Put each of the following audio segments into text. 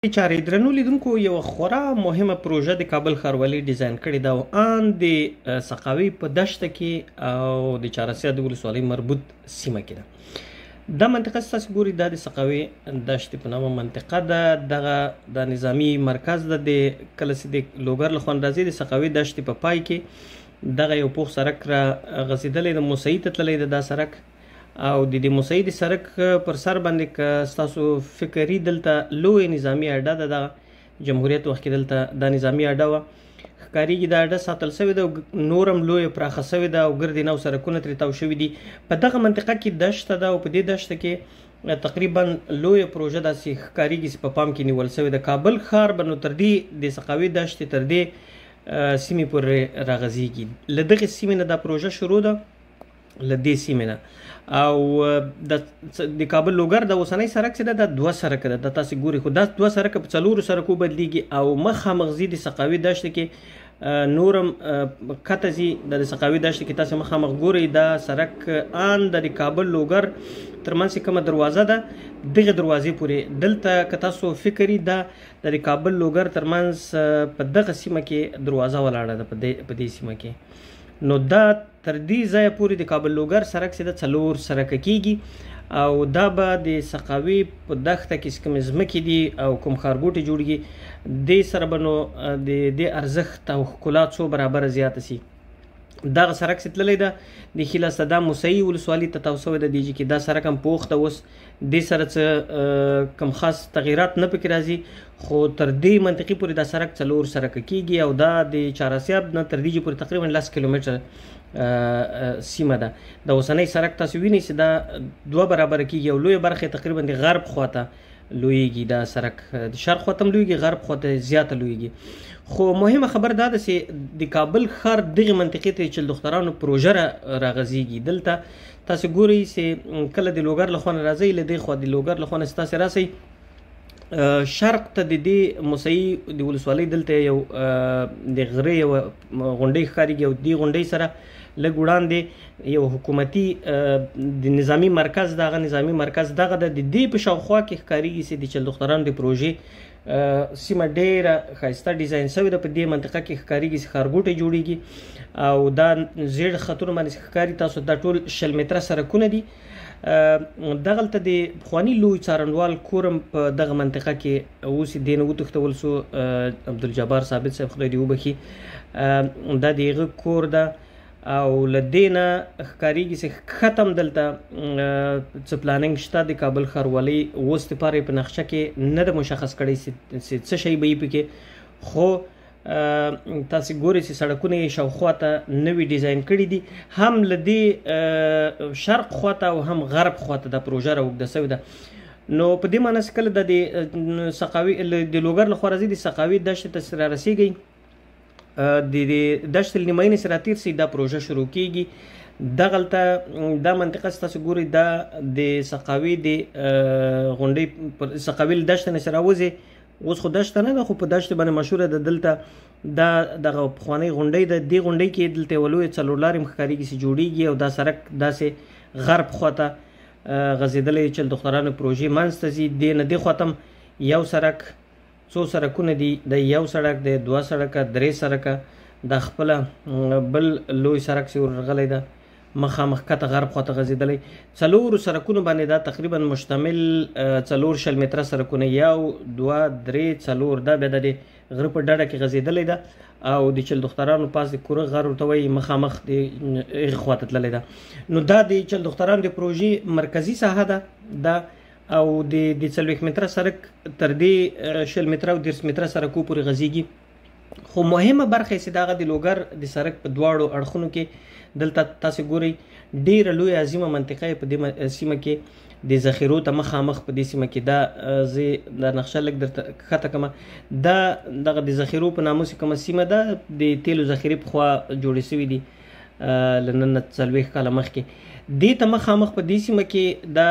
چارې درنو لیدونکو یو خورا مهمه پروژه د کابل ښاروالۍ ډیزاین کړې ده او ان د سقاوي په دشته کې او د چهارسیاب د ولسوالۍ مربوط سیمه کې ده. دا منطقه ستاسو ګوري دا د سقاوي دشتې په نامه منطقه ده. دغه د نظامی مرکز ده د کله چې د لوګر له خوا راځي د سقاوي دشتې په پای کې دغه یو پوخ سړک را غځېدلی د موسهي ته تللی ده دا سړک او د موسهي د سړک پر سر باندې که ستاسو فکري دلته لوی نظامي اډه ده د جمهوریت وخت کې دلته دا نظامي اډه وه ښکارېږي دا اډه ساتل شوې ده او نورم لویه پراخه شوې ده او ګردې نو سړکونه ترې تاو شوي دي. په دغه منطقه کې دشته ده او په دې دشته کې تقریبا لویه پروژه داسې ښکارېږي چې په پام کې نیول شوې ده. کابل ښار به نو تر دې د سقاوي دشتې تر دې سیمې پورې راغځېږي. له دغې سیمې نه دا پروژه شروع ده له دې سیمې نه او د کابل لوګر د اوسنی سړک چې ده دا دوه سړکه ده. دا تاسې ګورئ خو دا دوه سړکه په څلورو سړکو بدلیږي او مخامخ ځي د سقاوي دشته کې نورم کته ځي د سقاوي دشته کې تاسې مخامخ ګورئ دا سړک ان د کابل لوګر ترمنځ چې کومه دروازه ده دغه دروازې پورې دلته که تاسو فکري دا د کابل لوګر ترمنځ په دغه سیمه کې دروازه ولاړه ده په دې سیمه کې. نو دا تر دې ځایه پورې د کابل لوګر سړک چې د څلور سړکه کېږي او دا به د سقاوي په دښته کې چې کومې ځمکې دي او کوم ښارګوټې جوړېږي دې سره به نو د دې ارزښت او ښکلا څو برابره زیاته سي. دغه سړک چې تللی ده د ښي لاس ته دا موسهي ولسوالۍ ته تاو شوی ده دې کې دا سړک هم پوخ ده اوس دې سره څه کوم خاص تغیرات نه پکې راځي خو تر دې منطقې پورې دا سړک څلور سړکه کېږي او دا د چهارسیاب نه تر دې پورې تقریبا 10 کیلومتره سیمه ده. د اوسنی سړک تاسو وینئ چې دا دوه برابره کېږي او لویه برخه تقریبا د غرب خواته لویږي. دا سړک د شرق خواته هم لویږي غرب خواته زیاته لویږي. خو مهمه خبر دا ده چې د کابل ښار دغې منطقې ته چې دخترانو پروژه راغځېږي دلته تاسې ګورئ چې کله د لوګر له خوا نه راځئ له دې خوا د لوګر له خوا نه چې تاسې راسئ شرق ته د دې موسهي د ولسوالۍ دلته یو د غرې یوه غونډۍ ښکارېږي او دې غونډۍ سره لږ وړاندې یو حکومتي د نظامي مرکز دغه نظامي مرکز دغه د دې په شاوخوا کې ښکارېږي چې د چلدخترانو د پروژې سیمه ډېره ښایسته ډیزاین شوې ده. په دې منطقه کې ښکارېږي چې ښارګوټی جوړېږي او دا زیړ خطونه باندې ښکاري تاسو دا ټول 60 متره سړکونه دي. دغلته د پخواني لوی څارنوال کورم په دغه منطقه کې اوس یې دې نه وتښتول شو عبدالجبار ثابت صاحب خدای دې وبخي دا د هغه کور ده او له دې نه ښکارېږي چې ختم دلته څه پلاننګ شته د کابل ښاروالۍ اوس دپاره یې په نقشه کې نه ده مشخص کړی چې څه شی به یې پکې خو تاسې ګورئ چې سړکونه یې شاوخوا ته نوي ډیزاین کړي دي هم له دې شرق خواته او هم غرب خواته دا پروژه راوږده شوې ده. نو په دې معنی چې کله د سقاوي د لوګر له خوا راځي د سقاوي دشتې ته رارسېږئ د دشت نیمايي سره تیر سي دا پروژه شروع کیږي. دغلته دا منطقه ستاسو ګورئ دا د سقاوي د غونډۍ پر سقاوي دشت نه سره راوځي اوس خو دشت نه ده خو په دشت باندې مشهوره ده دلته دا دغه پخوانۍ غونډۍ ده دې غونډۍ کې دلته یوه لویه څلورلارې ښکارېږي چې جوړېږي او دا سړک داسې غرب خواته غځېدلی چې دخترانو پروژې منځ ته ځي. دې نه دې خواته هم یو سړک څو سړکونه دي د یو سړک د دوه سړکه درې سړکه د خپله بل لوی سړک چې ورغلی ده مخامخ کته غرب خواته غځېدلی څلورو سړکونو باندې دا تقریبا مشتمل 4 متره سړکونه یو دوه درې څلور دا بیا د غره په ډډه کې غځېدلی ده او د چلدخترانو پاس د کوره غر ورته وایي مخامخ د هغې خواته تللی ده. نو دا د چلدخترانو د پروژې مرکزي ساحه ده او د 40 متره سړک تر دې 60 متره او 30 متره سړکو پورې غځېږي. خو مهمه برخه یې چې دغه د لوګر د سړک په دواړو اړخونو کې دلته تاسې ګورئ ډېره لویه عظیمه منطقه یې په دې سیمه کې د ذخیرو ته مخامخ په دې سیمه کې دا زه دا نقشه لږ درته ښکته کړمه دا دغه د ذخیرو په نامه چې کومه سیمه ده د تیلو ذخیرې پخوا جوړې شوي دي له نن نه 40 کاله مخکې. دې ته مخامخ په دې سیمه کې دا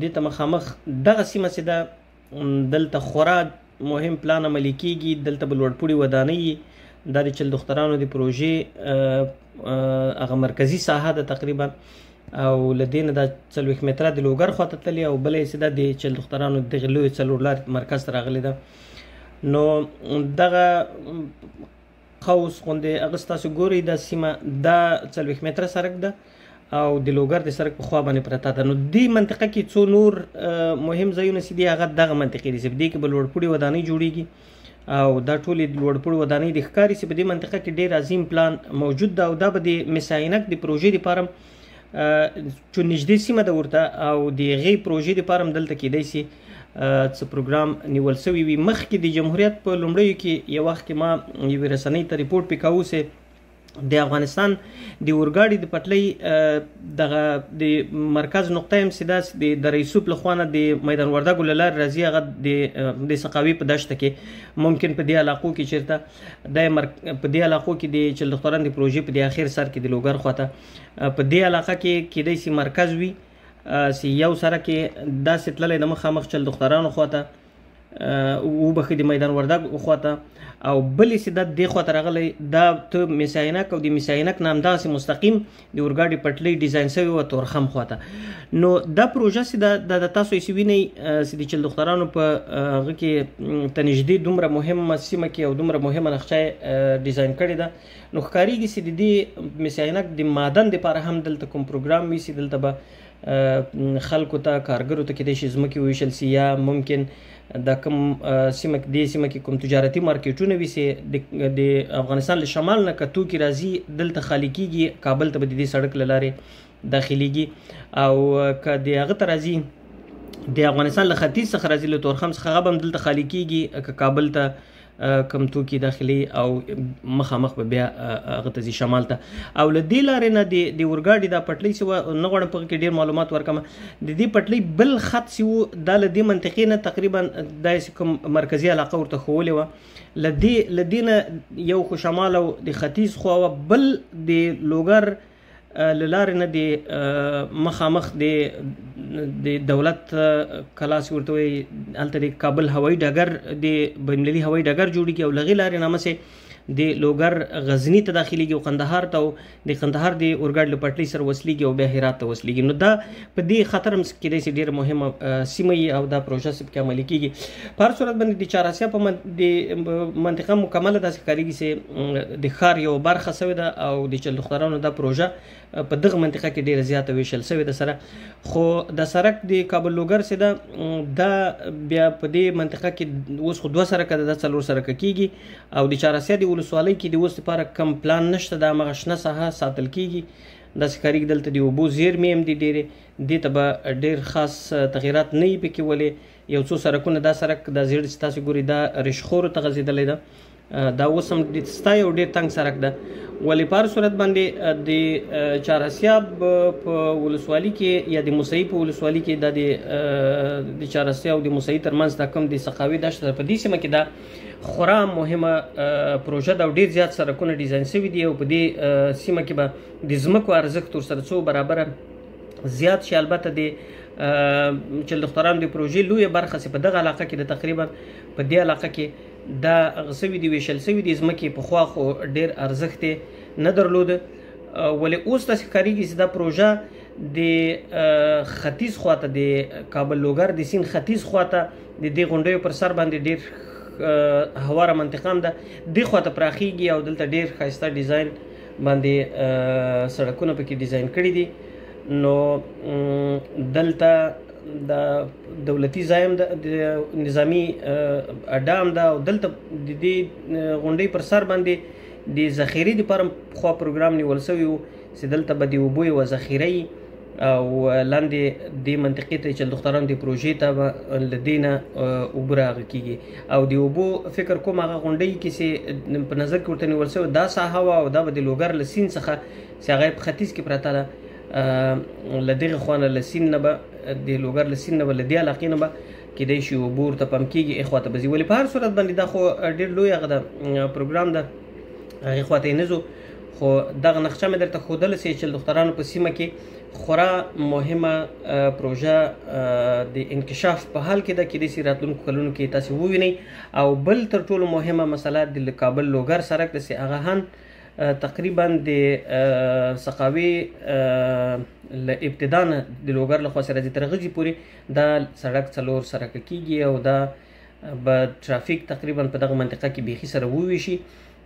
دې ته مخامخ دغه سیمه چې ده دلته خورا مهم پلان عملي کېږي. دلته به لوړپوړي ودانۍ دا د چلدخترانو د پروژې هغه مرکزي ساحه ده تقریبا او له دې نه دا 40 متره د لوګر خواته تللي او بله یې د چې دخترانو دغه لوی څلورلارې مرکز ته راغلې ده. نو دغه قوس غوندې هغه ستاسو ګورئ دا سیمه دا 40 متره سړک ده او د لوګر د سړک په خوا باندې پرته ده. نو دې منطقه کې څو نور مهم ځایونه چې دي هغه دغه منطقې دي چې په دې کې به لوړپوړي ودانۍ جوړېږي او دا ټولې لوړپوړي ودانۍ د ښکاري چې په دې منطقه کې ډېر عظیم پلان موجود ده او دا به د مساینک د پروژې دپاره چې نږدې سیمه ده ورته او د هغې پروژې دپاره هم دلته کیدی شي څه پروګرام نیول سوی وي. مخکې د جمهوریت په لومړیو کې یو وخت کې ما یوې رسنۍ ته ریپورټ پې کوو چې د افغانستان د اورګاډي د پټلۍ دغه د مرکز نقطه هم چې دا د رئیسوب له خوا نه د میدان وردګو له لارې راځي هغه د سقاوي په دشته کې ممکن په دې علاقو کې چېرته په دې علاقو کې د چلدختران د پروژې په د اخر سر کې د لوګر خواته په دې علاقه کې کیدی شي مرکز وي چې یو سره کې داسې تللی د مخامخ چلدخترانو خواته وبخښئ د میدان وردګ خواته او بلې چې دا دې خواته راغلی دا ته مساینک او د مساینک نه همداسې مستقیم د اورګاډي پټلۍ ډیزاین سوې وه تورخم خواته. نو دا پروژه چې د تاسو یې وینئ چې د چلدخترانو په هغه کې ته نږدې دومره مهمه سیمه کې او دومره مهمه نقشه یې ډیزاین کړې ده نو ښکارېږي چې د دې مساینک د معدن دپاره هم دلته کوم پروګرام وي چې دلته به خلکو ته کارګرو ته کیدای شي ځمکې وویشل سي یا ممکن دا کوم سیمه کې کوم تجارتي مارکیټونه وي چې د افغانستان له شمال نه که توکي راځي دلته خالي کېږي کابل ته به د دې سړک له لارې داخلېږي او که د هغه ته راځي د افغانستان له ختیځ څخه راځي له تورخم څخه هغه به هم دلته خالي کېږي که کابل ته کم توکي داخلي او مخامخ به بیا هغه ته ځي شمال ته او له دې لارې نه د اورګاډي دا پټلۍ چې وه نه غواړم په هغه کې ډېر معلومات ورکړم د دې پټلۍ بل خط چې و دا له دې منطقې نه تقریبا دا کوم مرکزي علاقه ورته ښوولې وه له دې نه یو خو شمال او د ختیځ خوا وه بل د لوګر له لارې نه د مخامخ د دولت کلاس ورته وایي هلته د کابل هوایي ډګر د بینالمللي هوایي ډګر جوړېږي او له هغې لارې نه مسې د لوګر غزني ته داخلېږي او قندهار ته او د قندهار د اورګاډي له پټلۍ سره وصلېږي او بیا هرات ته وصلېږي. نو دا په دې خاطر هم کیدای شي ډېره مهمه سیمه وي او دا پروژه چې پکې عملي کېږي. په هر صورت باندې د چهاراسیا په د منطقه مکمله داسې ښکارېږي چې د ښار یوه برخه سوې ده او د چلدخترانو دا پروژه په دغه منطقه کې ډېره زیاته ویشل سوې ده سره خو د سړک د کابل لوګر چې ده دا بیا په دې منطقه کې اوس خو 2 سړکه ده دا 4 سړکه کېږي او د چهاراسیا د ولسوالۍ کې د اوس لپاره کم پلان نشته دا همغه شنه ساحه ساتل کېږي. داسې ښکارېږي دلته د اوبو زیرمې هم دي ډېرې دې ته به ډېر خاص تغیرات نه وي پکې ولې یو څو سړکونه دا سړک دا زیړ چې تاسو ګورئ دا رشخورو ته غځېدلی ده دا اوس هم ستا یو ډېر تنګ سړک ده ولې په هر صورت باندې د چهاراسیا په ولسوالي کې یا د موسهي په ولسوالي کې دا د چهاراسیا او د موسهي ترمنځ دا کوم د سقاوي دشت ده په دې سیمه کې دا خورا مهمه پروژه ده او ډېر زیات سړکونه ډیزاین شوي دي او په دې سیمه کې به د ځمکو ارزښت ورسره څو برابره زیات شي. البته د چلدخترانو د پروژې لویه برخه چې په دغه علاقه کې ده تقریبا په دې علاقه کې دا هغه سوي دي ویشل سوي دي ځمکې پخوا خو ډېر ارزښت یې نه درلوده ولې اوس داسې ښکارېږي چې دا پروژه د ختیځ خواته د کابل لوګر د سیند ختیځ خواته د دې غونډیو پر سر باندې ډېر هواره منطقه هم ده دې خواته پراخېږي او دلته ډېر ښایسته ډیزاین باندې سړکونه پکې ډیزاین کړي دي. نو دلته د دولتي ځای هم ده د نظامي اډه هم ده او دلته د دې غونډۍ پر سر باندې د ذخیرې دپاره پخوا پروګرام نیول سوی و چې دلته به د اوبو یوه ذخیره وي او لاندې دې منطقې ته چلدخترانو د پروژې ته به له دې نه اوبه راغه کېږي او د اوبو فکر کوم هغه غونډۍ کې چې په نظر کې ورته نیول سوی دا ساحه وه او دا به د لوګر له سیند څخه چې هغه یې په ختیځ کې پرته ده له دغې خوا نه له سیند نه به د لوګر له سیند نه به له دې علاقې نه به کیدای شي اوبه ورته پمپ کېږي هغې خواته به ځي ولې په هر صورت باندې دا خو ډېر لوی هغه ده پروګرام ده هغې خواته یې نه ځو خو دغه نقشه مې درته ښودله چې چلدخترانو په سیمه کې خورا مهمه پروژه د انکشاف په حال کې ده کیدای شي راتلونکو کلونو کې تاسې ووینئ او بل تر ټولو مهمه مسله د کابل لوګر سړک ده چې هغه هم تقریبا د سقاوي له ابتدا نه د لوګر له خوا سره تر غزي پورې دا سړک 4 سرکه کیږي او دا به ترافیک تقریبا په دغه منطقه کې بیخي سره وویشي.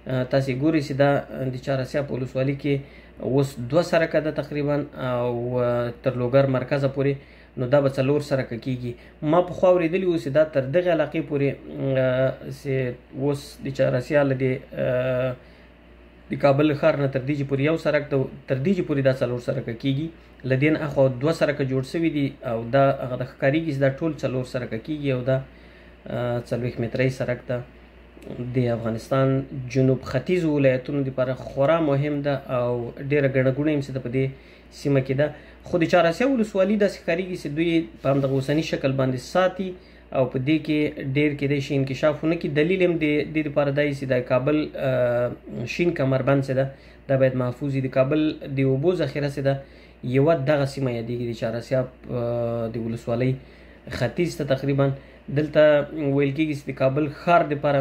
تاسو ګورئ چې دا د چهاراسیاب ولسوالۍ کې اوس 2 سرکه ده تقریبا او تر لوګر مرکزه پورې نو دا به 4 سرکه کیږي. ما پخوا اورېدلي اوس دا تر دغه علاقې پورې اوس د چهاراسیاب د کابل ښار نه تر دې پورې یو سرک ته تر دې پورې دا 4 سرکه کیږي. لدین اخو 2 سرکه جوړ شوي دي او دا هغه د ښکاریږي دا ټول 4 سرکه کیږي او دا 40 متري سرک ده د افغانستان جنوب ختیځ ولایتونو لپاره خورا مهم ده او ډیره ګڼه ګوڼه هم د په دې سیمه کې ده. خو د چهاراسیاب ولسوالي داسې ښکاریږي چې دوی په همدغه اوسني شکل باندې ساتي او په دې کې ډیر کېدای شي انکشاف ونه کړي. دلیل هم د دې لپاره دی چې د کابل شین کمربند چې ده دا باید محفوظ وي. د کابل د اوبو ذخیره چې ده یوه دغه سیمه یادېږي د چهاراسیاب د ولسوالۍ ختیځ ته تقریبا. دلته ویل کېږي چې د کابل ښار دپاره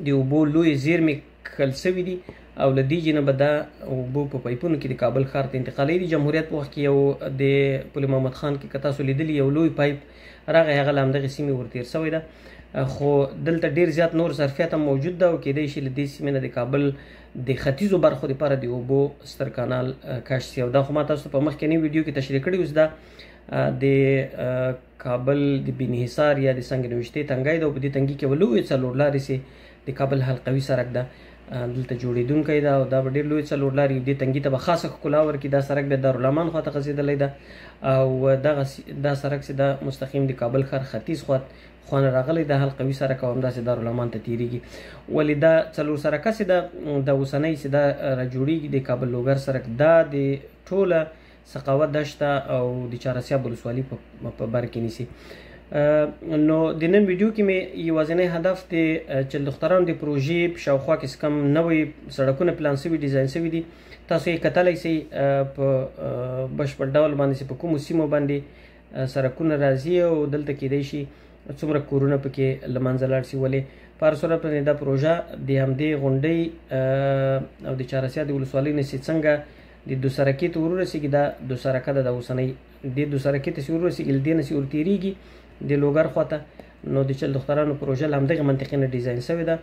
د اوبو لوی زیرمې کښل شوي دي او له دې جنه به دا اوبو په پایپونو کې د کابل ښار ته انتقالوي. د جمهوریت په وخت کې یو د پل محمد خان کې که تاسو لیدلي یو لوی پایپ راغی هغه له همدغې سیمې ورتېر شوی ده خو دلته ډېر زیات نور ظرفیت هم موجود ده او کېدای شي له دې سیمې نه د کابل د ختیځو برخو دپاره د اوبو ستر کانال کشف شي. او دا خو ما تاسو په مخکینی ویډیو کې تشریح کړی اوس دا د کابل د بینحصار یا د سنگ نوشتې تنګی ده او په دې تنګي کې به لوی 4 لارې چې د کابل حلقوي سرک ده دلته جوړېدونکی ده او دا به ډېر لوی 4 لارې دې تنګي ته به خاصه ښکلا ورکړي. دا سرک د دارالامان خواته غځېدلی ده او دا سرک چې ده مستقیم د کابل ښار ختیځ خوانه راغلی ده حلقوي سرک او همداسې دارالامان ته تېرېږي. ولې دا 4 سرکه چې ده د اوسنۍ چې ده راجوړېږي د کابل لوګر سرک دا د ټوله سقاوت دشته او د چهاراسیاب ولسوالي په بر کې نیسي. نو د نن ویډیو کې مې یوازینی هدف د چلدخترانو د پروژې په شاوخوا کې څه کم نوی سړکونه پلان شوي ډیزاین شوي دي. تاسو یې کتلی شئ په بشپړ ډول باندې چې په کومو سیمو باندې سړکونه راځي او دلته کیدای شي څومره کورونه پکې له منځه لاړ شي. ولې په هر صورت باندې دا پروژه د همدې غونډۍ او د چهاراسیاب د ولسوالۍ نه چې څنګه د 2 سرکې ته ورسېږي دا 2 سرکه ده د اوسنۍ د 2 سرکې ته چې ورسېږي له دې نه چې ورتېرېږي د لوګر خواته نو د چلدخترانو پروژه له همدغې منطقې نه ډیزاین شوې ده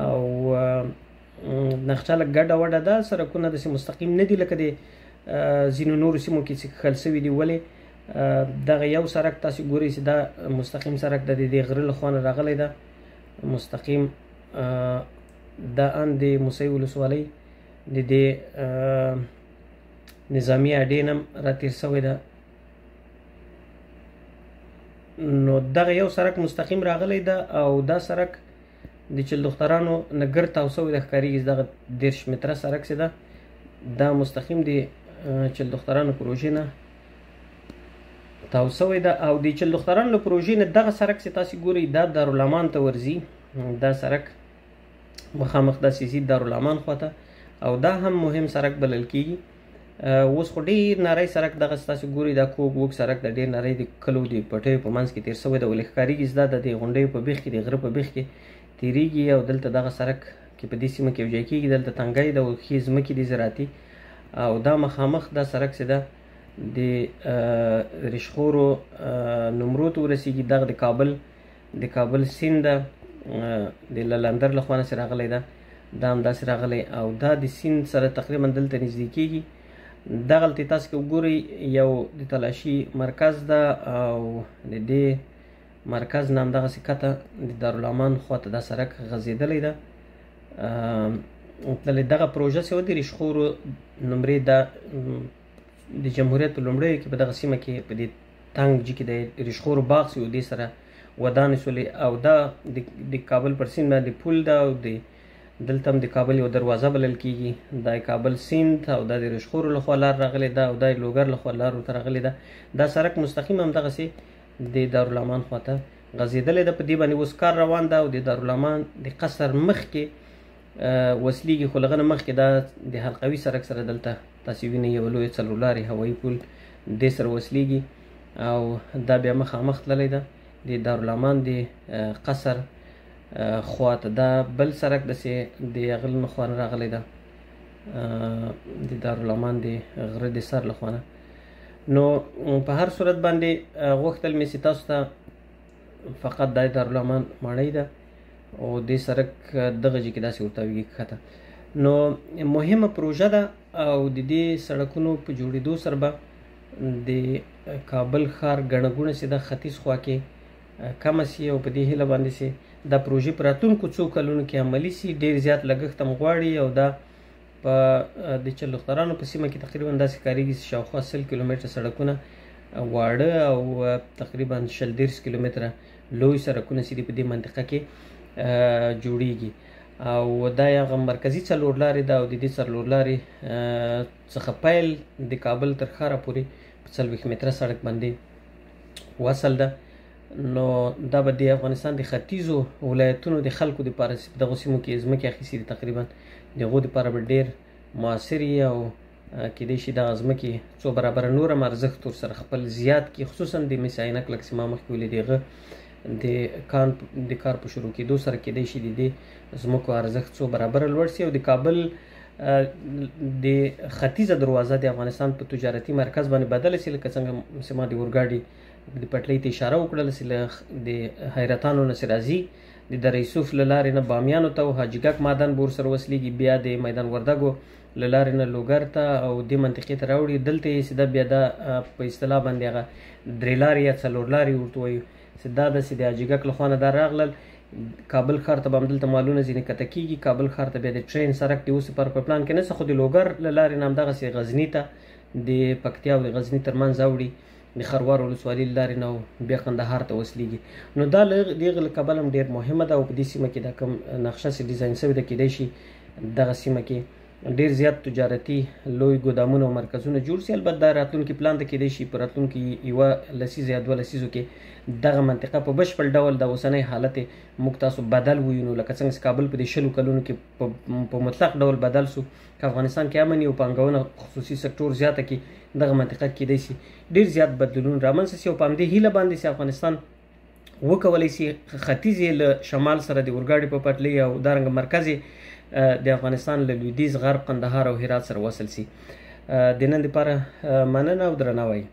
او نقشه لږ ګډه وډه ده. سرکونه داسې مستقیم نه دي لکه د ځینو نورو سیمو کې چې کښل شوي دي. ولې دغه یو سرک تاسو ګورئ چې دا مستقیم سرک د دې غره له خوا نه راغلی ده مستقیم دا ان د موسهي ولسوالۍ د دې نظامي اډې نه هم راتېر شوی ده. نو دغه یو سرک مستقیم راغلی ده او دا سرک د چلدخترانو نه ګرد تاو شوی ده ښکارېږي دغه 30 متره سرک چې ده دا مستقیم د چلدخترانو پروژې نه تاو شوی ده او د چلدخترانو له پروژې نه دغه سرک چې تاسو ګورئ دا دارالامان ته ورځي. دا سرک مخامخ داسې ځي دارالامان خواته او دا هم مهم سرک بلل کېږي. اوس خو ډېر نری سرک دغه تاسو ګورئ دا کوږ وږ سرک د ډېر نری د کلو د پټیو په منځ کې تېر شوی ده. ولې ښکارېږي چې دا د دې غونډیو په بیخ کې د غره په بیخ کې تېرېږي او دلته دغه سرک کې په دې سیمه کې یو ځای کېږي. دلته تنګی ده او ښې ځمکې دي زراعتي او دا مخامخ دا سرک چې ده د رشخورو نمرو ته ورسېږي. دغه د کابل سیند ده د لندر له خوا نه چې راغلی ده دا همداسې راغلی او دا د سیند سره تقریبا دلته نږدې کېږي. دغلته تاسو که وګورئ یو د تلاشي مرکز ده او د دې مرکز نه همدغسې کته د دارالامان خواته دا سرک غځېدلی ده. دغه پروژه چې وه د رشخورو نمرې ده د جمهوریت په لومړیو کې په دغه سیمه کې په دې تنګ جي کې د رشخورو باغ چې و دې سره ودانې شولې او دا د کابل پر سیند باندې پل ده او دلته هم د کابل یو دروازه بلل کېږي. دا کابل سیند او دا د رشخورو لخوا لار راغلی ده او دا د لوګر لخوا لار ورته راغلی ده. دا سرک مستقیم همدغسې د دارالامان خواته غځېدلی ده. په دې باندې اوس کار روان ده او د دارالامان د قصر مخکې وصلېږي خو له هغه نه مخکې دا د حلقوي سرک سره دلته تاسې وینئ یوه لویه 4 لارې هوایي پل دې سره وصلېږي او دا بیا مخامخ تللی ده د دارالامان د قصر خواته. دا بل سرک داسې د هغه له خوا نه راغلی ده د دارالامان د غره د سر لخوا نه. نو په هر صورت باندې غوښتل مې چې تاسو ته فقط دا دارالامان ماڼۍ ده او دې سړک دغه ځای کې داسې ورته ویږي ښکته. نو مهمه پروژه ده او د دې سړکونو په جوړېدو سره به د کابل ښار ګڼه ګوڼه چې ده ختیځ خوا کې کمه سي او په دې هیله باندې چې دا پروژې په راتلونکو څو کلونو کې عملي سي. ډېر زیات لګښت هم غواړي او دا په د چلخترانو په سیمه کې تقریبا داسې ښکارېږي چې شاوخوا 100 کیلومتره سړکونه واړه او تقریبا 110 کیلومتره لوی سړکونه چې دي په دې منطقه کې جوړیږي او دا هغه مرکزي څلورلارې ده او د دې څلورلارې څخه پیل د کابل تر ښاره پورې په 40 متره سړک باندې وصل ده. نو دا به د افغانستان د ختیځو ولایتونو د خلکو دپاره چې په دغو سیمو کې ځمکې اخیستې دي تقریبا د هغو دپاره به ډېر مؤثر وي او کیدای شي دغه ځمکې څو برابره نور هم ارزښت ورسره خپل زیات کړي، خصوصا د مس عینک لکه چې ما مخکې ویلي د هغه د کار په شروع کېدو سره کیدای شي د دې ځمکو ارزښت څو برابره لوړ شي او د کابل د ختیځه دروازه د افغانستان په تجارتي مرکز باندې بدله شي، لکه څنګه چې ما د اورګاډي د پټلۍ ته اشاره وکړله چې د حیرتانو نه چې راځي د دره یوسف له لارې نه بامیانو ته او حاجي ګک مادان به ورسره وصلېږي، بیا د میدان وردګو له لارې نه لوګر ته او دې منطقې ته راوړي. دلته یې چې دا بیا دا په اصطلاح باندې هغه درې لارې یا څلور لارې ورته وایو چې دا داسې د حاجي ګک له خوا نه دا راغلل. کابل ښار ته به همدلته مالونه ځینې کته کېږي، کابل ښار ته بیا د ټرین سړک د اوس لپاره په پلان کې نشته، خو د لوګر له لارې نه همدغسې غزني ته د پکتیا او د غزني تر منځ اوړي، د خروار ولسوالۍ له لارې نه بیا کندهار ته وصلېږي. نو دا له دغه له کبله هم ډېر مهمه ده او په دې سیمه کې دا کوم نقشه چې ډیزاین شوې ده کیدای شي دغه سیمه کې ډېر زیات تجارتي لوی ګودامونه او مرکزونه جوړ شي. البته دا راتلونکي پلان ته کیدای شي په راتلونکي یوه لسیزه یا دوه لسیزو کې دغه منطقه په بشپړ ډول د اوسنی حالت موږ تاسو بدل ووینو، لکه څنګه چې کابل په دې 20 کلونو کې په مطلق ډول بدل سو. که افغانستان کې امن او پانګونه خصوصي سکتور زیاته کړي دغه منطقه کیدای شي ډېر زیات بدلون رامنځته شي او په همدې هیله باندې چې افغانستان وکولی شي ختیځ یې له شمال سره د اورګاډي په پټلۍ او دارنګه مرکز د افغانستان له لویدیځ غرب قندهار او هرات سره وصل شي. د نن لپاره مننه او درناوی.